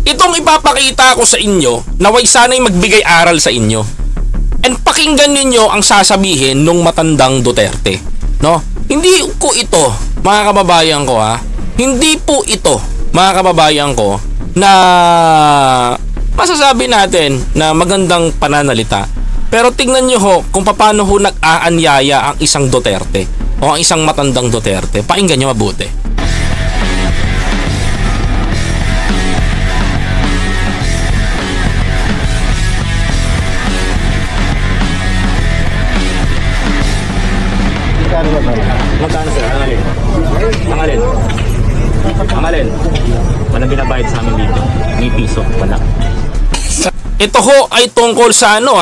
Itong ipapakita ko sa inyo, naway sana'y magbigay aral sa inyo. And pakinggan ninyo ang sasabihin nung matandang Duterte, no? Hindi ko ito, mga kababayan ko hindi po ito, mga kababayan ko, na masasabi natin na magandang pananalita. Pero tingnan nyo ho kung paano ho nag-aanyaya ang isang Duterte o ang isang matandang Duterte. Pakinggan nyo mabuti. Magkano sir? Ang alin? Walang binabayad sa amin dito. May piso. Wala. Ito ho ay tungkol sa ano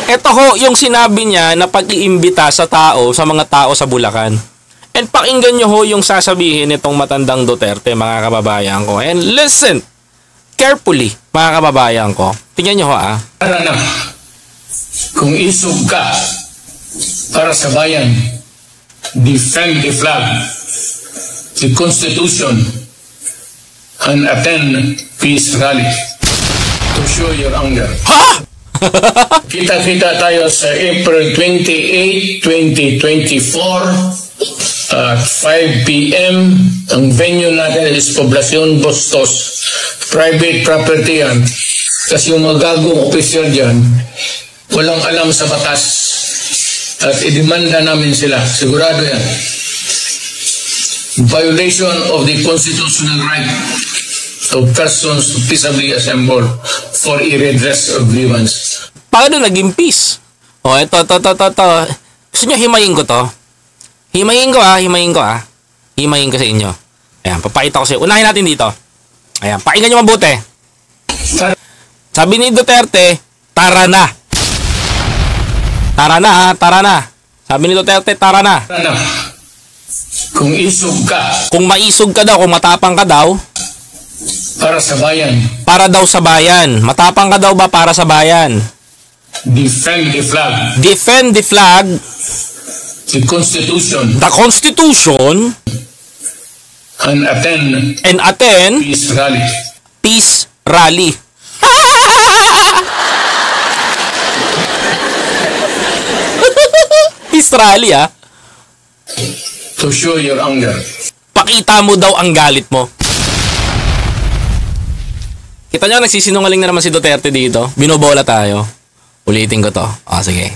Ito ho yung sinabi niya na pag-iimbita sa tao, sa mga tao sa Bulacan. And pakinggan nyo ho yung sasabihin nitong matandang Duterte, mga kababayan ko. And listen carefully, mga kababayan ko. Tingnan nyo ho Para na, kung isog ka para sa bayan, defend the flag, the Constitution, and attend peace rally to show your anger. Ha? Kita-kita tayo sa April 28, 2024 at 5 p.m. Ang venue natin is Poblacion Bustos. Private property yan. Kasi yung mga gagong opisyal dyan, walang alam sa batas. At idemanda namin sila. Sigurado yan. Violation of the constitutional right of persons to peaceably assemble for i-redress of grievance. Paano naging peace? Ito. Gusto nyo himayin ko to? Himayin ko Himayin ko sa inyo. Ayan, papakita ko sa inyo. Unahin natin dito. Ayan, pakinggan nyo mabuti. Sabi ni Duterte, tara na. Tara na. Sabi ni Duterte, tara na. Kung isog ka. Kung maisog ka daw, kung matapang ka daw. Para sa bayan. Para daw sa bayan. Matapang ka daw ba para sa bayan? Defend the flag. Defend the flag. The Constitution. The Constitution. And attend peace rally. Peace rally. Peace rally To show your anger. Pakita mo daw ang galit mo. Kita nyo, nagsisinungaling na naman si Duterte dito. Binobola tayo. Ulitin ko to. Sige.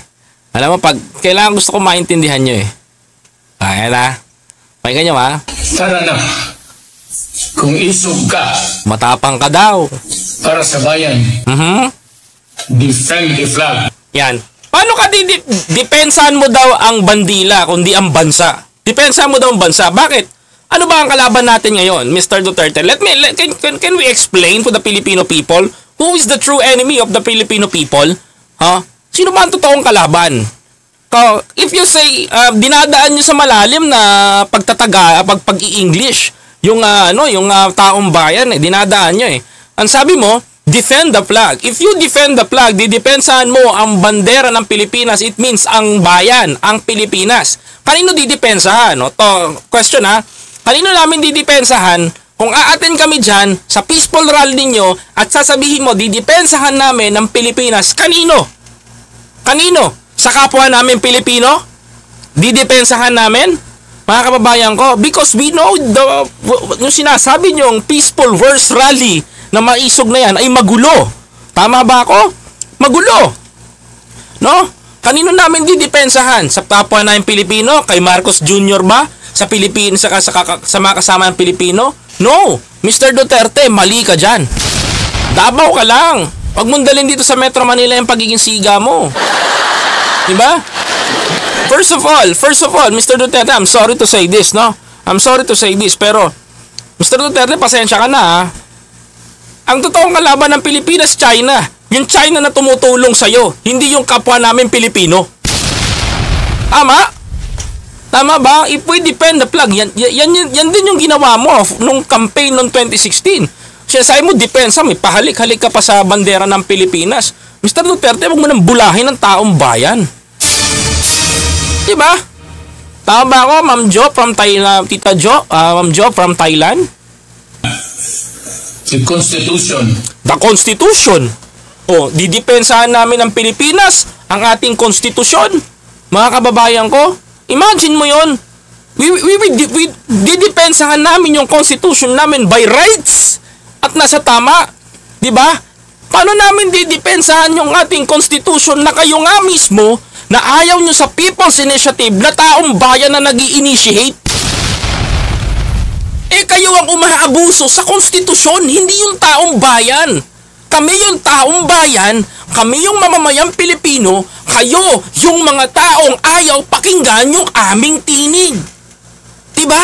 Alam mo, pag kailangan gusto ko maintindihan nyo Kaya na. Pakinggan nyo Tara na. Kung isog ka. Matapang ka daw. Para sa bayan. Defend the flag. Yan. Paano ka depensahan mo daw ang bandila kundi ang bansa? Depensahan mo daw ang bansa. Bakit? Ano ba ang kalaban natin ngayon, Mr. Duterte? Can we explain to the Filipino people who is the true enemy of the Filipino people? Sino ba ang totoong kalaban? If you say dinadaan niyo sa malalim na pag-i-English yung taong bayan dinadaan niyo Ang sabi mo, defend the flag. If you defend the flag, didepensahan mo ang bandera ng Pilipinas. It means ang bayan, ang Pilipinas. Kanino didepensahan? Question Kanino namin didepensahan kung aaten kami dyan sa peaceful rally ninyo at sasabihin mo didepensahan namin ng Pilipinas? Kanino? Sa kapwa namin Pilipino? Didepensahan namin? Mga kababayan ko, because we know yung sinasabi nyo, peaceful verse rally na maisog na yan ay magulo. Tama ba ako? Magulo. No? Kanino namin didepensahan? Sa kapwa namin Pilipino? Kay Marcos Jr. ba? Sa Pilipinas, sa mga kasama ng Pilipino? No! Mr. Duterte, mali ka dyan. Dabaw ka lang. Huwag mong dalhin dito sa Metro Manila yung pagiging siga mo. Diba? First of all, Mr. Duterte, I'm sorry to say this, no? Pero, Mr. Duterte, pasensya ka na, Ang totoong kalaban ng Pilipinas, China. Yung China na tumutulong sa'yo, hindi yung kapwa namin Pilipino. Tama? Tama ba? If we defend the flag, yan din yung ginawa mo nung campaign noong 2016. Sinasabi mo, depensa, may pahalik-halik ka pa sa bandera ng Pilipinas. Mr. Duterte, huwag mo nang bulahin ng taong bayan. Diba? Tama ba ako, Ma'am Jo from Thailand, Tita Jo, Ma'am Jo from Thailand? The Constitution. The Constitution. Didepensahan namin ang Pilipinas, ang ating konstitusyon. Mga kababayan ko, imagine mo yon. We didepensahan namin yung constitution namin by rights at nasa tama. Diba? Paano namin didepensahan yung ating constitution na kayo nga mismo na ayaw nyo sa People's Initiative na taong bayan na nag-i-initiate? Kayo ang umaabuso sa konstitusyon, hindi yung taong bayan. Kami yung taong bayan, kami yung mamamayang Pilipino, kayo yung mga taong ayaw pakinggan yung aming tinig. Diba?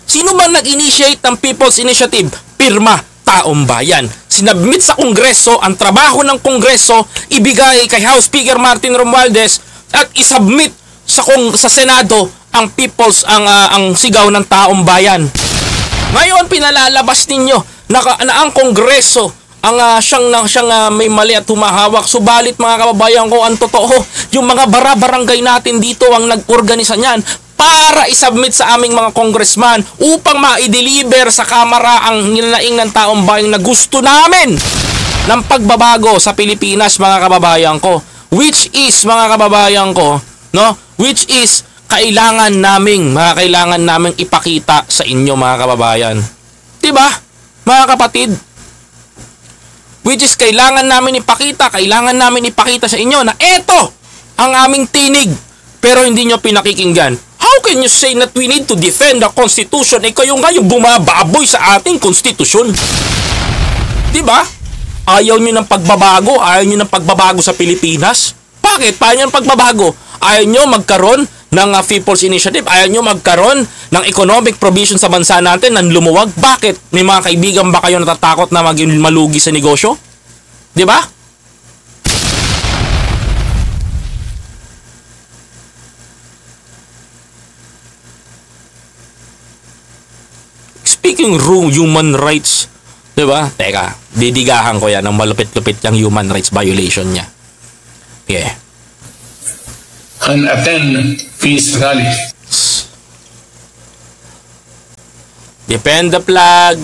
Sino man nag-initiate ng People's Initiative? Pirma, taong bayan. Sinabmit sa Kongreso, ang trabaho ng Kongreso, ibigay kay House Speaker Martin Romualdez at isubmit sa Senado ang sigaw ng taong bayan. Ngayon pinalalabas ninyo na ang Kongreso siyang may mali at humahawak. Subalit mga kababayan ko, ang totoo, yung mga barangay natin dito ang nag-organisa niyan para isubmit sa aming mga congressman upang ma-deliver sa Kamara ang nilalaing ng taong bayan na gusto namin ng pagbabago sa Pilipinas, mga kababayan ko. Which is, mga kababayan ko, which is kailangan naming ipakita sa inyo, mga kababayan. Diba, mga kapatid? Which is kailangan namin ipakita sa inyo na eto ang aming tinig, pero hindi nyo pinakikinggan. How can you say that we need to defend the Constitution? Kayo nga yung bumababoy sa ating Constitution. Diba? Ayaw nyo ng pagbabago sa Pilipinas? Bakit? Paano yung pagbabago? Ayaw nyo magkaroon ng People's Initiative? Ayaw nyo magkaroon ng economic provision sa bansa natin ng lumuwag? Bakit? May mga kaibigan ba kayo natatakot na maging malugi sa negosyo? Diba? Speaking human rights, diba? Teka, didigahan ko yan ng malupit-lupit yung human rights violation niya. Yeah. And attend peace rally. Defend the flag,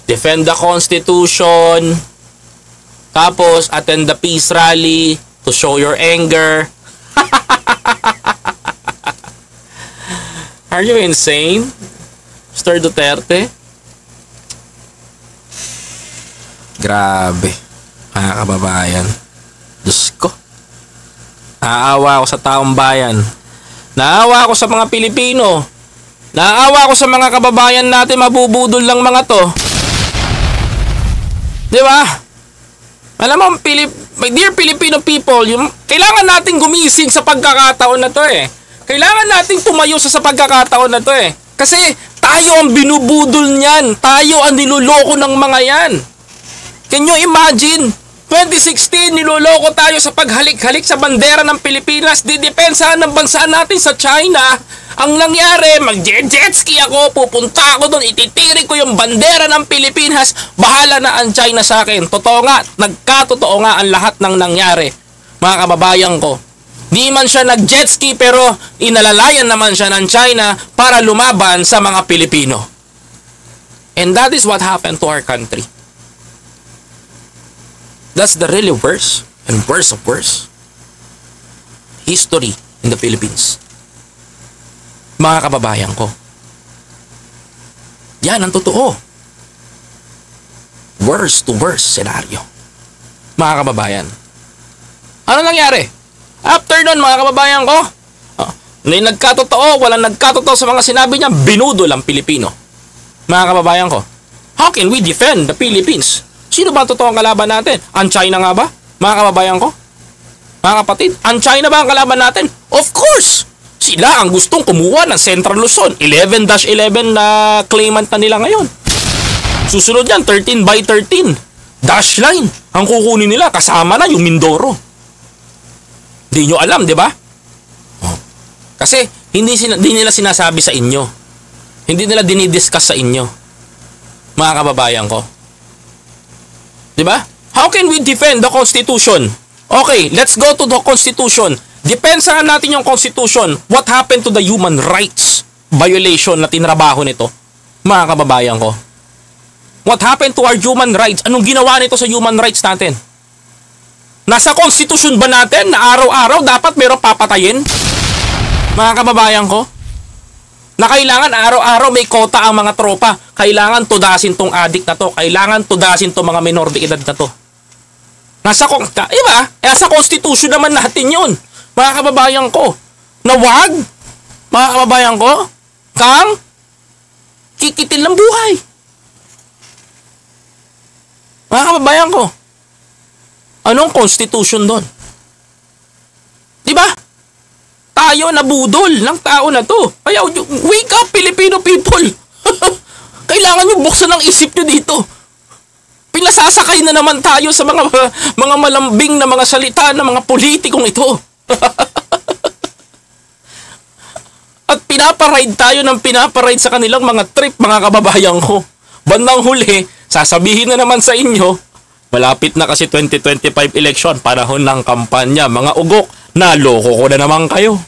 defend the Constitution, tapos attend the peace rally to show your anger. Are you insane, Mr. Duterte? Grabe, mga kababayan. Diyos ko. Naawa ako sa taong bayan. Naawa ako sa mga Pilipino. Naawa ako sa mga kababayan natin, mabubudol lang mga to. Di ba? Alam mo, my dear Filipino people, kailangan natin gumising sa pagkakataon na to eh. Kailangan natin tumayo sa pagkakataon na to eh. Kasi tayo ang binubudol niyan. Tayo ang niloloko ng mga yan. Can you imagine? 2016, niloloko tayo sa paghalik-halik sa bandera ng Pilipinas. Didepensahan ng bansa natin sa China. Ang nangyari, mag-jet ski ako, pupunta ako doon, ititirik ko yung bandera ng Pilipinas, bahala na ang China sa akin. Totoo nga, nagkatotoo nga ang lahat ng nangyari, mga kababayan ko. Di man siya nag-jet ski pero inalalayan naman siya ng China para lumaban sa mga Pilipino. And that is what happened to our country. That's the really worst and worst of worst history in the Philippines. Mga kababayan ko. Yan ang totoo. Worst to worst scenario. Mga kababayan. Ano nangyari? After nun, mga kababayan ko, may nagkatotoo, walang nagkatotoo sa mga sinabi niya, binudol ang Pilipino. Mga kababayan ko. How can we defend the Philippines? Sino ba ang totoong kalaban natin? Ang China nga ba? Mga kababayan ko? Mga kapatid, ang China ba ang kalaban natin? Of course! Sila ang gustong kumuha ng Central Luzon. 11-11 na claimant na nila ngayon. Susunod yan, 13/13. Dash line. Ang kukunin nila, kasama na yung Mindoro. Di nyo alam, di ba? Kasi hindi nila sinasabi sa inyo. Hindi nila dinidiscuss sa inyo. Mga kababayan ko. Di ba? How can we defend the Constitution? Okay, let's go to the Constitution. Depensahan natin yung Constitution. What happened to the human rights violation na tinrabaho nito? Mga kababayan ko. What happened to our human rights? Anong ginawa nito sa human rights natin? Nasa Constitution ba natin na araw-araw dapat mayroong papatayin? Mga kababayan ko. Na kailangan araw-araw may kota ang mga tropa. Kailangan tudasin tong adik na to. Kailangan tudasin tong mga minor de edad na to. Nasa Constitution naman natin yun. Mga kababayan ko. Na wag, mga kababayan ko, kang kikitin ng buhay. Mga kababayan ko. Anong Constitution doon? Diba? Tayo nabudol ng tao na to. Kaya wake up, Filipino people. Kailangan nyo buksan ang isip nyo dito. Pinasasakay na naman tayo sa mga malambing na mga salita ng mga politikong ito. At pinaparide tayo ng pinaparide sa kanilang mga trip, mga kababayan ko. Bandang huli, sasabihin na naman sa inyo, malapit na kasi 2025 election, panahon ng kampanya, mga ugok, naloko ko na naman kayo.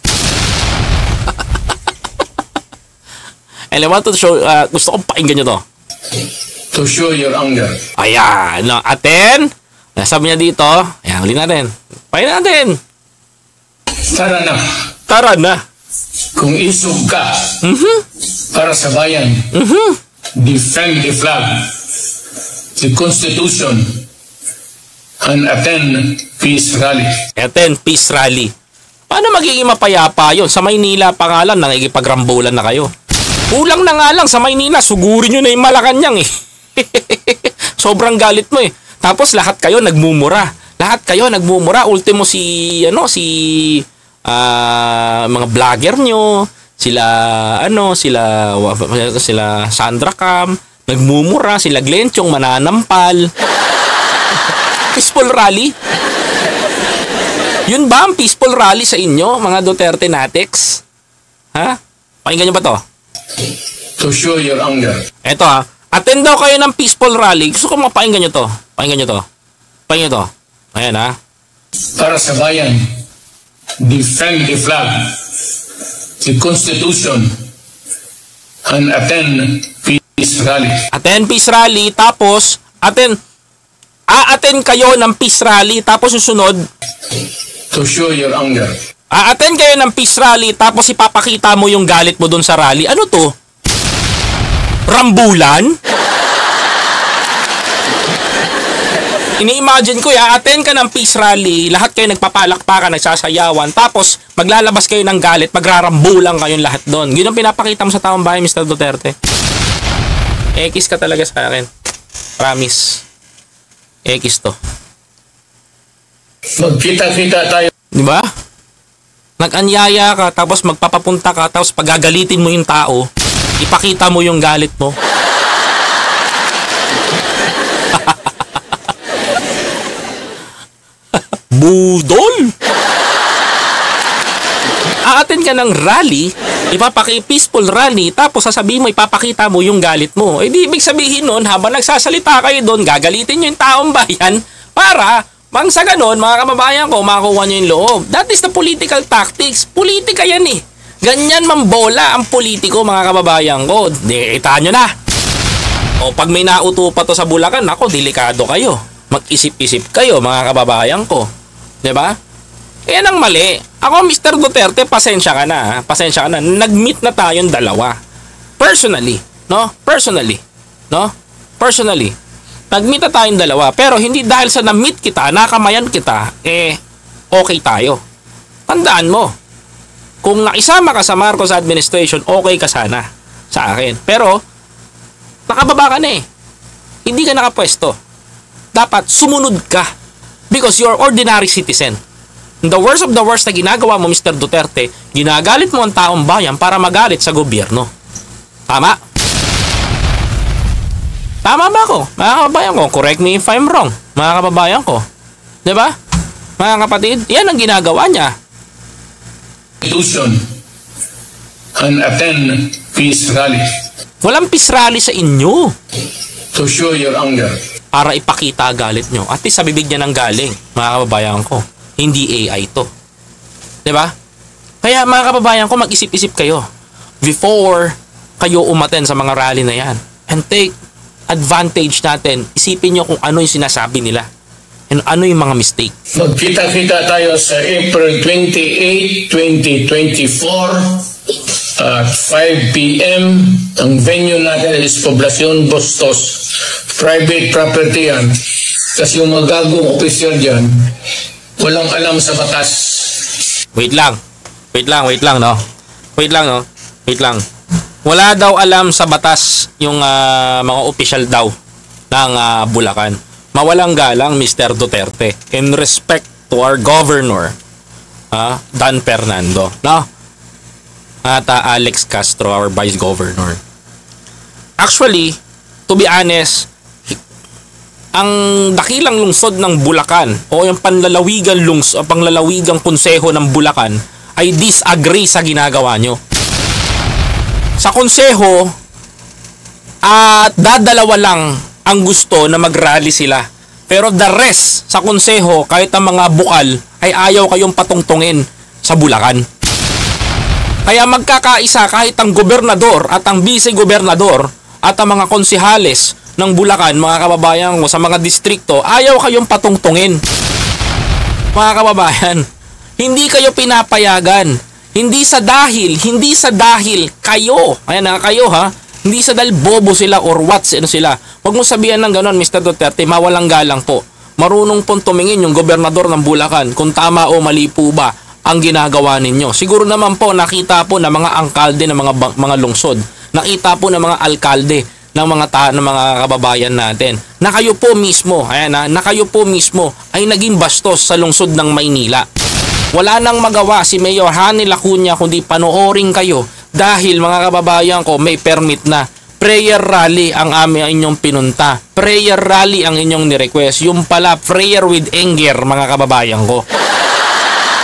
And I want to show, gusto kong pakinggan nyo to. To show your anger. Ayan, no, aten. Sabi niya dito, ayan, huli natin. Pakinggan natin. Tara na. Tara na. Kung isog ka para sa bayan, defend the flag, the Constitution, and attend peace rally. Attend peace rally. Paano magiging mapayapa yun? Sa Maynila pa nga lang, nakikipagrambulan na kayo. Kulang na nga lang sa Maynila, sugurin nyo na yung Malacanang eh. Sobrang galit mo eh. Tapos lahat kayo nagmumura. Lahat kayo nagmumura. Ultimo mga vlogger nyo, sila Sandra Cam, nagmumura, sila Glenchong mananampal. Peaceful rally? Yun ba ang peaceful rally sa inyo, mga Duterte natics? Ha? Pakinggan nyo ba to? To show your anger. Eto ha, attend daw kayo ng peaceful rally. Gusto ko mapakinggan nyo to. Pakinggan nyo to. Pakinggan nyo to. Ayan ha. Para sa bayan, defend the flag, the Constitution, and attend peace rally. Attend peace rally, tapos attend kayo ng peace rally, tapos susunod, to show your anger. attend kayo ng peace rally, tapos ipapakita mo yung galit mo dun sa rally. Ano to? Rambulan? Ini-imagine ko, attend ka ng peace rally, lahat kayo nagpapalakpakan, nagsasayawan, tapos maglalabas kayo ng galit, magrarambulang kayong lahat doon. Yun ang pinapakita mo sa taong bayan, Mr. Duterte. Ekis ka talaga sa akin. Promise. Ekis to. Magkita-kita tayo. Diba? Nag-anyaya ka, tapos magpapapunta ka, tapos pagagalitin mo yung tao, ipakita mo yung galit mo. Budol! Aatin ka ng rally, peaceful rally, tapos sasabihin mo, ipapakita mo yung galit mo. Eh di ibig sabihin nun, habang nagsasalita kayo doon, gagalitin nyo yung taong bayan para, sa ganon, mga kababayan ko, makuha nyo yung loob. That is the political tactics. Politika yan eh. Ganyan mambola ang politiko, mga kababayan ko. Kita nyo na. O pag may nauto pa to sa Bulacan, ako, delikado kayo. Mag-isip-isip kayo, mga kababayan ko. Diba? Yan ang mali. Ako, Mr. Duterte, pasensya ka na. Pasensya ka na. Nag-meet na tayong dalawa. Personally. No? Personally. Nag-meet na tayong dalawa. Pero hindi dahil sa na-meet kita, nakamayan kita, okay tayo. Tandaan mo. Kung nakisama ka sa Marcos administration, okay ka sana sa akin. Pero, nakababa ka na eh. Hindi ka nakapwesto. Dapat sumunod ka. Because you're ordinary citizen. The worst of the worst na ginagawa mo, Mr. Duterte, ginagalit mo ang taong bayan para magalit sa gobyerno. Tama? Tama ba ako? Mga kababayan ko, correct me if I'm wrong. Mga kababayan ko. Diba? Mga kapatid, yan ang ginagawa niya. Constitution and attend peace rally. Walang peace rally sa inyo. To show your anger. Para ipakita galit nyo. At least sa bibig niya ng galing, mga kababayan ko. Hindi AI to. Diba? Kaya mga kababayan ko, mag-isip-isip kayo before kayo umaten sa mga rally na yan. And take advantage natin. Isipin nyo kung ano yung sinasabi nila. And ano yung mga mistake. Magkita-kita tayo sa April 28, 2024 at 5 p.m. Ang venue natin is Poblacion Bustos. Private property yan. Kasi yung mga gagong opisyal dyan, walang alam sa batas. Wait lang, no? Wala daw alam sa batas yung mga opisyal daw ng Bulacan. Mawalang galang, Mr. Duterte. In respect to our governor, Dan Fernando, no? At Alex Castro, our vice governor. Actually, to be honest, ang dakilang lungsod ng Bulacan o yung panglalawigang konseho ng Bulacan ay disagree sa ginagawa nyo. Sa konseho, at dadalawa lang ang gusto na mag-rally sila. Pero the rest sa konseho, kahit ang mga bukal, ay ayaw kayong patungtungin sa Bulacan. Kaya magkakaisa kahit ang gobernador at ang vice-gobernador at ang mga konsehales ng Bulacan, mga kababayan ko, sa mga distrikto, ayaw kayong patungtungin. Mga kababayan, hindi kayo pinapayagan. Hindi sa dahil kayo, ayan na kayo ha, hindi sa dahil bobo sila or what sila. Huwag mo sabihan ng ganon, Mr. Duterte, mawalang galang po. Marunong pong tumingin yung gobernador ng Bulacan kung tama o mali po ba ang ginagawa ninyo. Siguro naman po nakita po ng mga angkalde ng mga lungsod. Nakita po ng mga alkalde ng mga kababayan natin na kayo po mismo, na kayo po mismo ay naging bastos sa lungsod ng Maynila. Wala nang magawa si Mayor Hanny Lacuna kundi panoorin kayo dahil mga kababayan ko may permit na. Prayer rally ang inyong pinunta. Prayer rally ang inyong ni-request. Yung pala prayer with anger, mga kababayan ko.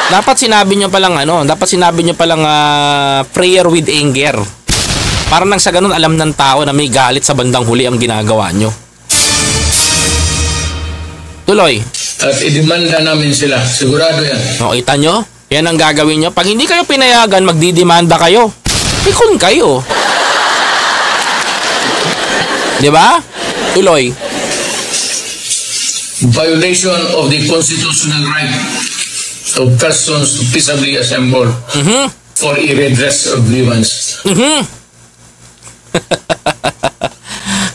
Dapat sinabi nyo palang prayer with anger. Para nang sa ganun alam ng tao na may galit sa bandang huli ang ginagawa nyo. Tuloy. At idemanda namin sila. Sigurado yan. O, kita nyo? Yan ang gagawin nyo. Pag hindi kayo pinayagan, magdidemanda kayo. Ikon kayo. Diba? Tuloy. Violation of the constitutional right of persons to peaceably assemble for redress of grievance.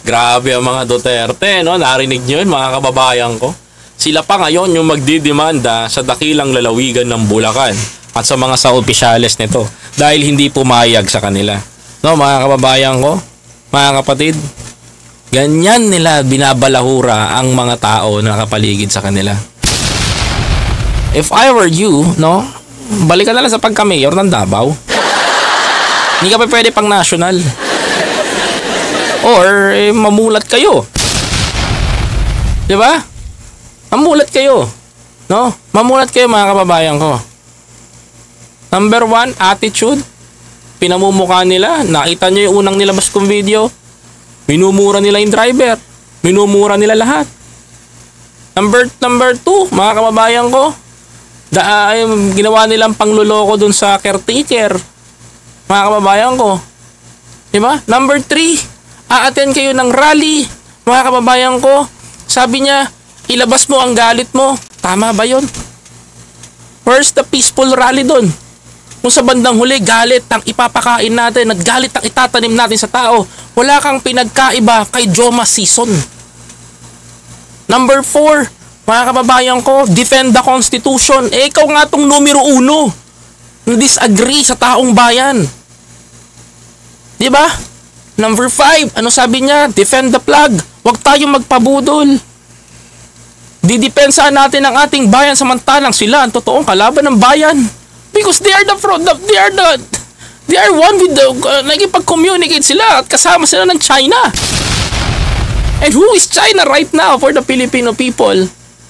Grabe ang mga Duterte, no? Narinig nyo yun, mga kababayan ko. Sila pa ngayon yung magdidemanda sa dakilang lalawigan ng Bulacan at sa mga opisyales nito dahil hindi pumayag sa kanila. No, mga kababayan ko, mga kapatid, ganyan nila binabalahura ang mga tao na nakapaligid sa kanila. If I were you, no, balik ka na lang sa pagka-mayor ng Davao. Hindi ka pa pwede pang national. Or mamulat kayo. 'Di ba? Mamulat kayo. No? Mamulat kayo, mga kababayan ko. Number 1, attitude. Pinamumukha nila. Nakita nyo yung unang nilabas kong video. Minumura nila yung driver. Minumura nila lahat. Number 2, mga kababayan ko. Ginawa nilang pangluloko dun sa caretaker. Mga kababayan ko. Diba? Number 3, a-attend kayo ng rally. Mga kababayan ko. Sabi niya, ilabas mo ang galit mo. Tama ba yun? Where's the peaceful rally dun? Kung sa bandang huli, galit ang ipapakain natin at galit ang itatanim natin sa tao. Wala kang pinagkaiba kay Joma Season. Number 4, mga kababayan ko, defend the Constitution. Ikaw nga tong numero 1. Disagree sa taong bayan. Diba? Number 5, ano sabi niya? Defend the flag. Huwag tayong magpabudol. Didepensahan natin ang ating bayan samantalang sila ang totoong kalaban ng bayan. Because they are one with the nagipag-communicate sila at kasama sila ng China. And who is China right now for the Filipino people?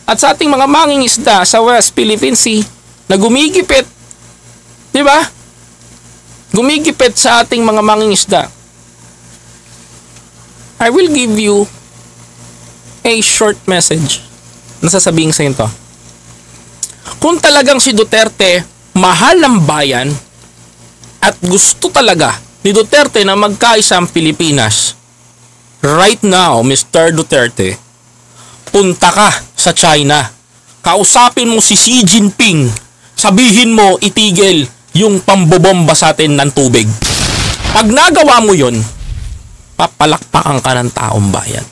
At sa ating mga mangingisda sa West Philippine Sea na gumigipit, di ba? Gumigipit sa ating mga mangingisda. I will give you a short message. Nasasabihin sa inyo to. Kung talagang si Duterte mahal ang bayan at gusto talaga ni Duterte na magkaisa ang Pilipinas, right now, Mr. Duterte, punta ka sa China. Kausapin mo si Xi Jinping. Sabihin mo itigil yung pambobomba sa atin ng tubig. Pag nagawa mo yun, papalakpakan ka ng taong bayan.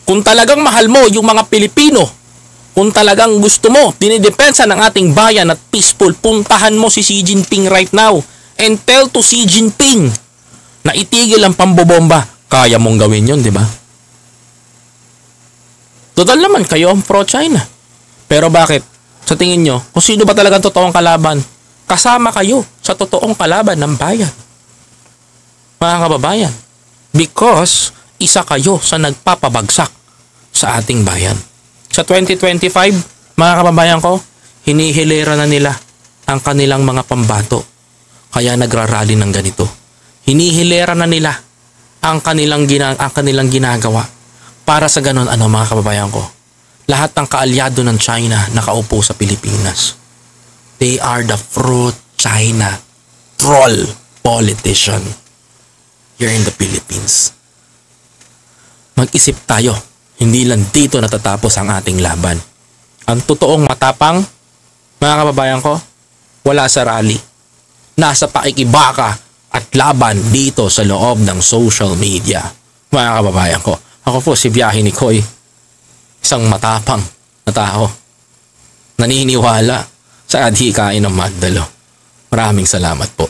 Kung talagang mahal mo yung mga Pilipino, kung talagang gusto mo, dinidepensa ng ating bayan at peaceful, puntahan mo si Xi Jinping right now and tell to Xi Jinping na itigil ang pambobomba. Kaya mong gawin yun, di ba? Total naman, kayo ang pro-China. Pero bakit? Sa tingin nyo, kung sino ba talagang totoong kalaban, kasama kayo sa totoong kalaban ng bayan. Mga kababayan. Because isa kayo sa nagpapabagsak sa ating bayan. Sa 2025, mga kababayan ko, hinihilera na nila ang kanilang mga pambato. Kaya nagrarally ng ganito. Hinihilera na nila ang kanilang ginagawa. Para sa ganun, mga kababayan ko, lahat ng kaalyado ng China nakaupo sa Pilipinas. They are the fruit China troll politician here in the Philippines. Mag-isip tayo, hindi lang dito natatapos ang ating laban. Ang totoong matapang, mga kababayan ko, wala sa rally. Nasa pakikibaka at laban dito sa loob ng social media. Mga kababayan ko, ako po si Biyahe ni Koy, isang matapang na tao, naniniwala sa adhikain ng Magdalo. Maraming salamat po.